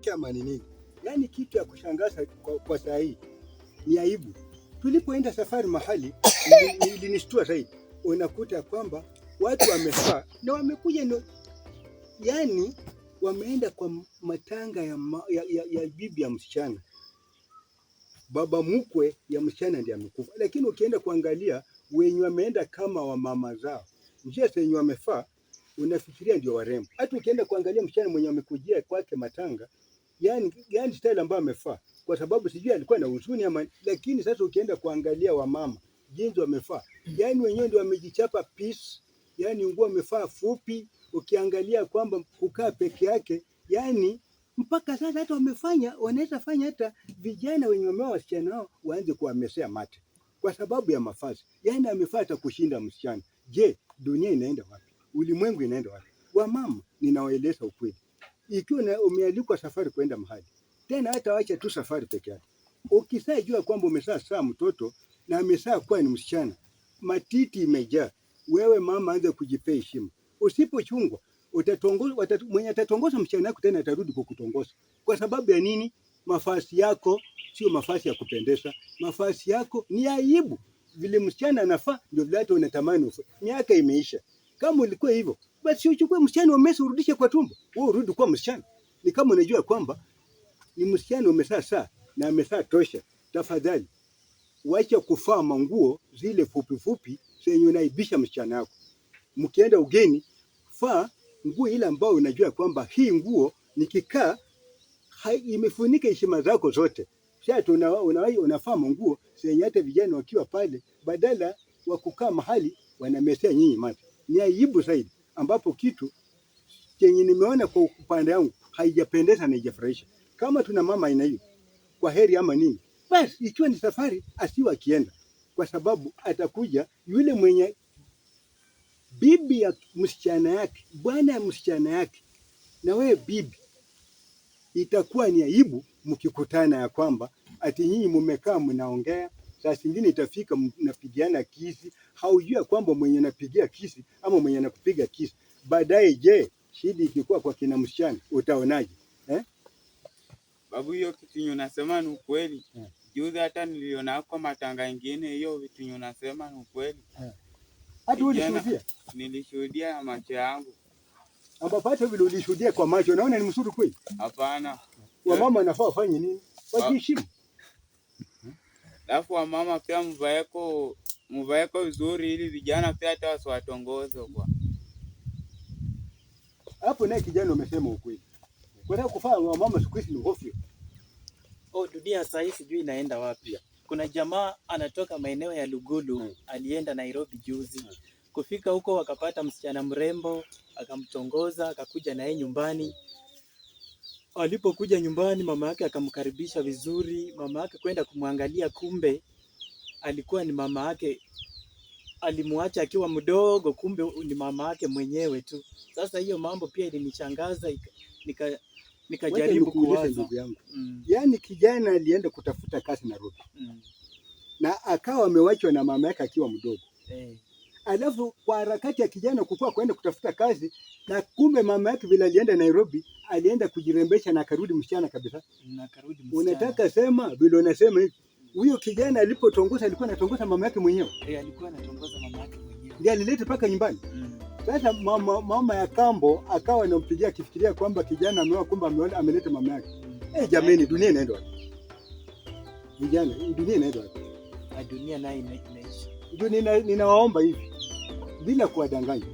yake ama ni nini? Yaani kitu ya kushangaza kwa saa hii ni aibu. Tulipoenda safari mahali ilinishtua zaidi. Unakuta kwamba watu wamefaa na wamekuja yaani wameenda kwa matanga ya bibi ya msichana. Baba mkwe ya msichana ndiye amekufa. Lakini ukienda kuangalia wenye wameenda kama wa mama zao, njia zenye wamefaa unafikiria ndio warembo. Hata ukienda kuangalia msichana mwenye amekujia kwake matanga, yani style ambayo amefaa, kwa sababu sijui alikuwa na huzuni ama, lakini sasa ukienda kuangalia wamama jinsi wamefaa, yani wenyewe ndio wamejichapa piece, yani nguo wamefaa fupi. Ukiangalia kwamba kukaa peke yake, yani mpaka sasa hata wanaweza fanya hata vijana wenye wameoa wasichana wao waanze kuwamesea mate kwa sababu ya mavazi. Yani amefaa hata kushinda msichana. Je, dunia inaenda wapi? Ulimwengu inaenda wapi? Wamama, ninawaeleza ukweli. Ikiwa umealikwa safari kwenda mahali, tena hata wacha tu safari peke yake. Ukisajua kwamba umezaa mtoto na amezaa kuwa ni msichana, matiti imejaa, wewe mama anza kujipea heshima. Usipochungwa, mwenye atatongoza msichana wako tena atarudi kukutongoza. Kwa sababu ya nini? Mavazi yako sio mavazi ya kupendeza. Mavazi yako ni aibu. Vile msichana anafaa ndio vile hata unatamani ufe. Miaka imeisha. Kama ulikuwa hivyo, basi uchukue msichana umesi urudishe kwa tumbo. Wewe urudi kuwa msichana. Ni kama unajua kwamba ni msichana umezaa na amezaa tosha. Tafadhali wacha kufaa manguo zile fupi fupi zenye unaibisha msichana wako. Mkienda ugeni, faa nguo ile ambayo unajua kwamba hii nguo nikikaa imefunika heshima zako zote. Sasa unafaa manguo zenye hata vijana wakiwa pale badala wa kukaa mahali wanamesea nyinyi mate. Ni aibu zaidi, ambapo kitu chenye nimeona kwa upande wangu haijapendeza na haijafurahisha. Kama tuna mama aina hiyo, kwa heri ama nini, basi ikiwa ni safari asiwe akienda, kwa sababu atakuja yule mwenye bibi ya msichana yake, bwana ya msichana yake, na wewe bibi, itakuwa ni aibu mkikutana ya kwamba ati nyinyi mmekaa mnaongea. Saa zingine itafika mnapigiana kisi, haujua kwamba mwenye anapigia kisi ama mwenye anakupiga kisi baadaye. Je, shida ikikuwa kwa kina msichana utaonaje? Babu, hiyo kitu unasema ni ukweli. Juzi hata niliona kwa matanga ingine, hiyo vitu unasema ni ukweli. Hata ulishuhudia? Nilishuhudia na macho yangu. Ambapo hata vile ulishuhudia kwa macho, naona ni mzuri kweli? Hapana. Wamama wanafaa wafanye nini? Wajiheshimu. Alafu wamama pia mvaeko vizuri ili vijana pia hata wasiwatongoze kwa. Hapo naye kijana umesema ukweli. Kwa sababu kufaa wamama siku hizi ni hofu. Dunia sasa hivi sijui inaenda wapi. Kuna jamaa anatoka maeneo ya Lugulu, alienda Nairobi juzi. Kufika huko wakapata msichana mrembo, akamtongoza, akakuja naye nyumbani. Alipokuja nyumbani, mama yake akamkaribisha vizuri. Mama yake kwenda kumwangalia, kumbe alikuwa ni mama yake, alimuacha akiwa mdogo, kumbe ni mama yake mwenyewe tu. Sasa hiyo mambo pia ilinishangaza, nikajaribu kuwaza. Yaani kijana alienda kutafuta kazi Nairobi. Na akawa amewachwa na mama yake akiwa mdogo. Alafu kwa harakati ya kijana kukua kwenda kutafuta kazi, na kumbe mama yake vile alienda Nairobi, alienda kujirembesha na akarudi msichana kabisa. Unataka sema vile unasema hivi, huyo kijana alipotongoza alikuwa anatongoza mama yake mwenyewe. Alikuwa anatongoza mama yake mwenyewe. Ndiye alileta paka nyumbani. Sasa mama ya kambo akawa anampigia akifikiria kwamba kijana ameoa, kumbe ameleta mama yake. Jamani, dunia inaenda wapi? Vijana, dunia inaenda wapi? Dunia nayo inaisha. Ndio ninawaomba hivi bila kuwadanganya.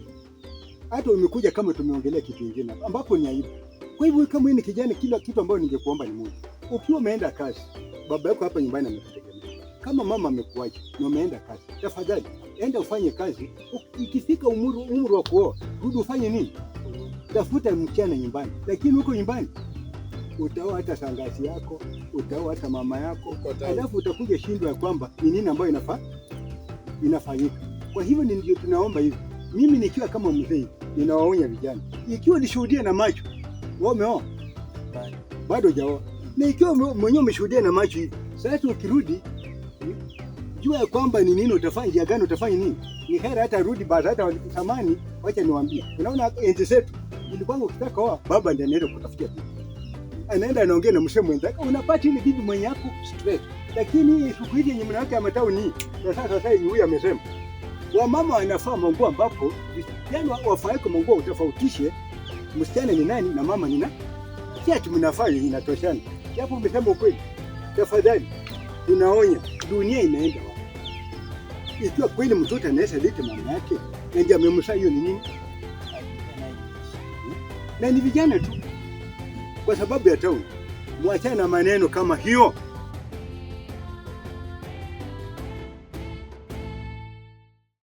Hata umekuja kama tumeongelea kitu kingine ambapo ni aibu. Kwa hivyo kama wewe ni kijana, kila kitu ambacho ningekuomba ni moja. Ukiwa umeenda kazi, baba yako hapa nyumbani amekutegemea. Kama mama amekuacha na umeenda kazi, tafadhali enda ufanye kazi. Ikifika umri wa kuoa, rudi ufanye nini? Tafuta msichana nyumbani. Lakini huko nyumbani utaoa hata shangazi yako, utaoa hata mama yako, alafu utakuja shindwa ya kwamba ni nini ambayo inafanyika. Kwa hivyo ndio tunaomba hivi. Mimi nikiwa kama mzee ninawaonya vijana. Ikiwa nishuhudia na macho, wewe umeoa? Bado hujaoa. Na ikiwa mwenyewe umeshuhudia na macho hivi, sasa ukirudi jua ya kwamba ni nini utafanya, njia gani utafanya nini. Ni heri hata rudi baada hata zamani. Wacha niwaambie. Unaona enzi zetu ilikuwa ukitaka oa, baba ndiye anaenda kutafutia. anaenda anaongea na msee mwenzake, unapata ile bibi mwenye yako stress. Lakini siku hizi yenye mnawake ya matauni na sasa yenye huyu amesema, wamama wanafaa manguo ambapo yani wafaike manguo, utofautishe msichana ni nani na mama ni nani. Si ati mnafaa inatoshana. Japo umesema ukweli. Tafadhali tunaonya, dunia inaenda wapi? Ikiwa kweli mtoto anaweza leta mama yake na ndiye amemsaa, hiyo ni nini? Na ni vijana tu, kwa sababu ya tauni. Mwachana na maneno kama hiyo.